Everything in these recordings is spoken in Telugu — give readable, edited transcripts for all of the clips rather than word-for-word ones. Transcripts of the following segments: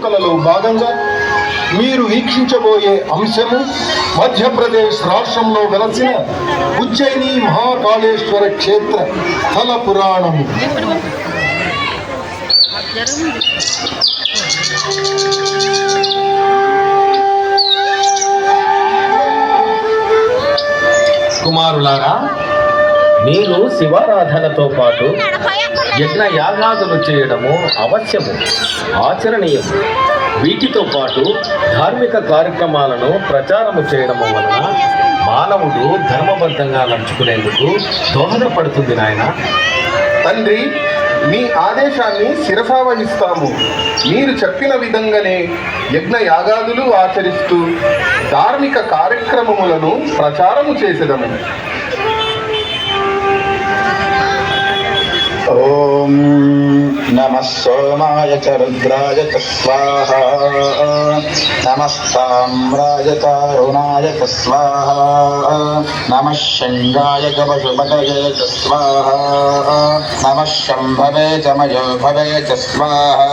చింతనలో భాగంగా మీరు వీక్షించబోయే అంశము మధ్యప్రదేశ్ రాష్ట్రంలో వెలసిన ఉజ్జయిని మహాకాళేశ్వర క్షేత్ర స్థల పురాణము. కుమారులారా, మీరు శివారాధనతో పాటు యజ్ఞ యాగాదులు చేయడము అవశ్యము, ఆచరణీయము. వీటితో పాటు ధార్మిక కార్యక్రమాలను ప్రచారము చేయడము వలన మానవుడు ధర్మబద్ధంగా నడుచుకునేందుకు దోహదపడుతుంది నాయన. తండ్రి, మీ ఆదేశాన్ని శిరసావహిస్తాము. మీరు చెప్పిన విధంగానే యజ్ఞ యాగాదులు ఆచరిస్తూ ధార్మిక కార్యక్రమములను ప్రచారము చేసేదము. ఓం నమః సోమాయ చ రుద్రాయ చ స్వాహా, నమః సామ్రాయ చ అరుణాయ చ స్వాహా, నమః శంగాయ చ పశుపతయే చ స్వాహా, నమః శంభవే చ మయోభవే చ స్వాహా,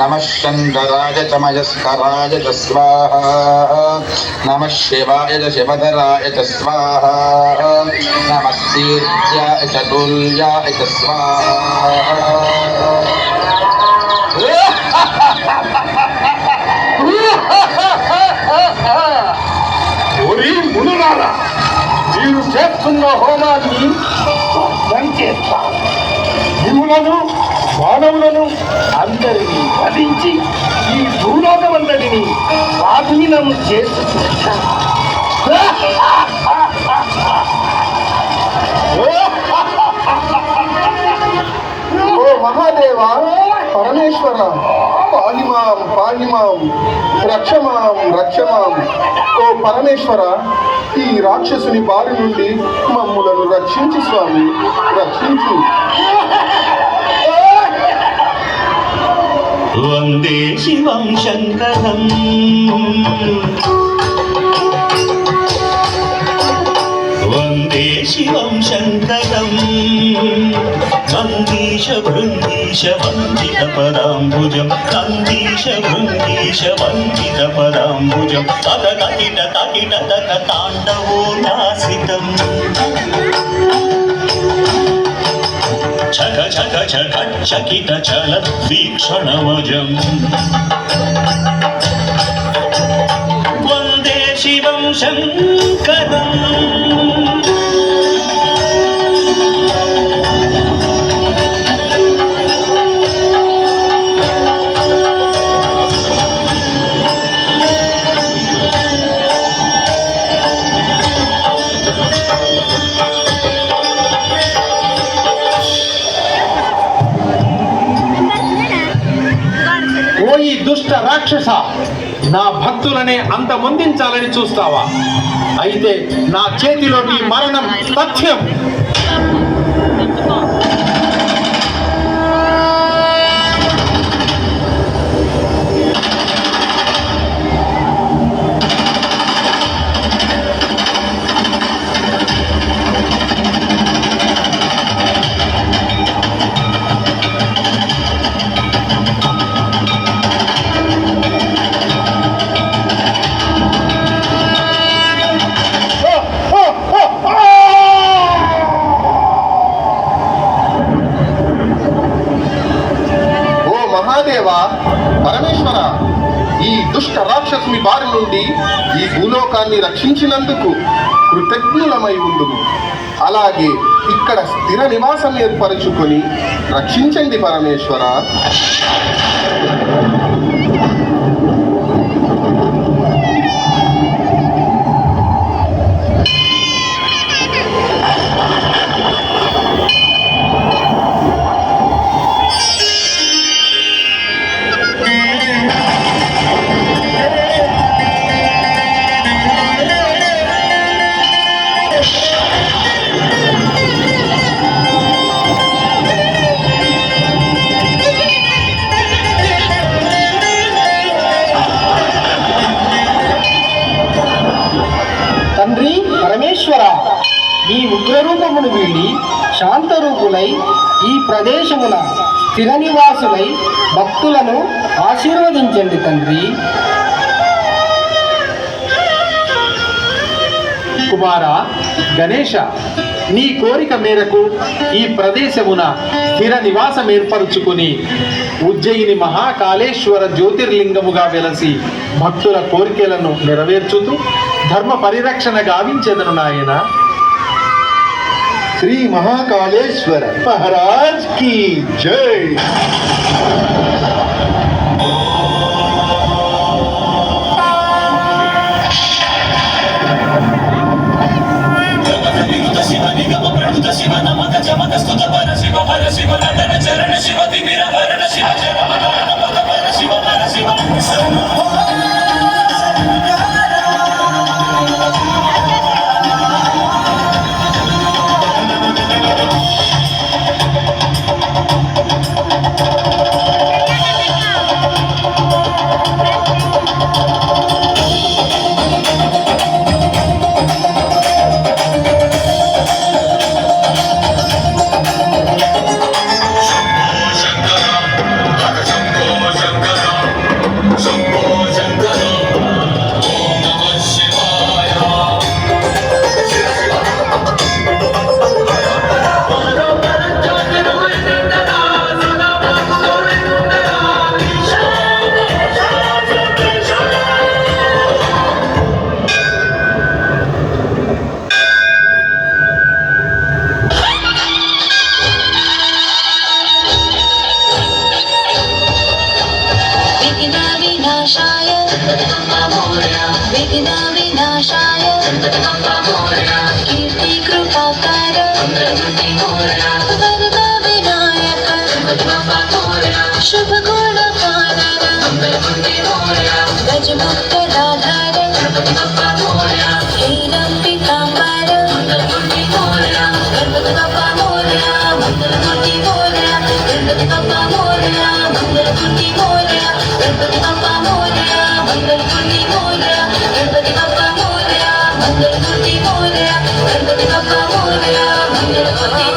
నమః శంకరాయ చ మయస్కరాయ చ స్వాహా, నమః శివాయ చ శివధరాయ చ స్వాహా, నమః శీర్యాయ చ తుల్యాయ చ స్వాహా. ఓరి మునులారా, మీరు చేస్తున్న హోమాన్ని చేస్తారు. భూములను మానవులను అందరినీ వధించి ఈ భూలోకమంతటిని స్వాధీనం చేస్తున్నారు. ఓ మహాదేవ, పరమేశ్వర, పాహిమాం పాహిమాం, రక్షమాం రక్షమాం. ఓ పరమేశ్వర, ఈ రాక్షసుని బారి నుండి మమ్ములను రక్షించు స్వామి, రక్షించు. వందే శివం శంకరం, వందే శివం శంకరం, నందీశ భృంగీశ వందిత పదాంబుజం, నందీశ భృంగీశ వందిత పదాంబుజం, తద కటిట కటిట తక తాండవోల్లాసితం, చక చక చక చకిత చల వీక్షణమజం. వందే శివం శంకరం. ఓ ఈ దుష్ట రాక్షస, నా భక్తులనే అంతమొందించాలని చూస్తావా? అయితే నా చేతిలో నీ మరణం తథ్యం. పరమేశ్వర, ఈ దుష్ట రాక్షసుని బారి నుండి ఈ భూలోకాన్ని రక్షించినందుకు కృతజ్ఞులమై ఉండుము. అలాగే ఇక్కడ స్థిర నివాసం ఏర్పరచుకొని రక్షించండి పరమేశ్వర. తండ్రి పరమేశ్వర, ఈ ఉగ్రరూపమును వీడి శాంతరూపులై ఈ ప్రదేశమున స్థిర నివాసులై భక్తులను ఆశీర్వదించండి తండ్రి. కుమార గణేశ, నీ కోరిక మేరకు ఈ ప్రదేశమున స్థిర నివాసం ఏర్పరుచుకుని ఉజ్జయిని మహాకాళేశ్వర జ్యోతిర్లింగముగా వెలసి భక్తుల కోరికలను నెరవేర్చుతూ ధర్మ పరిరక్షణ గావించెదను నాయన. శ్రీ మహాకాళేశ్వర మహారాజ్ की జై. कीर्ति कृपाकार वरद विनायक शुभ गुण कानन गजमुख दाधार हीरं पीतांबर गणपति बप्पा मोरया मंगलमूर्ति मोरया गणपति बप्पा मोरया मंगलमूर्ति मोरया गणपति बप्पा मोरया मंगलमूर्ति मोरया गणपति बप्पा मोरया मंगलमूर्ति मोरया गणपति बप्पा मोरया मंगलमूर्ति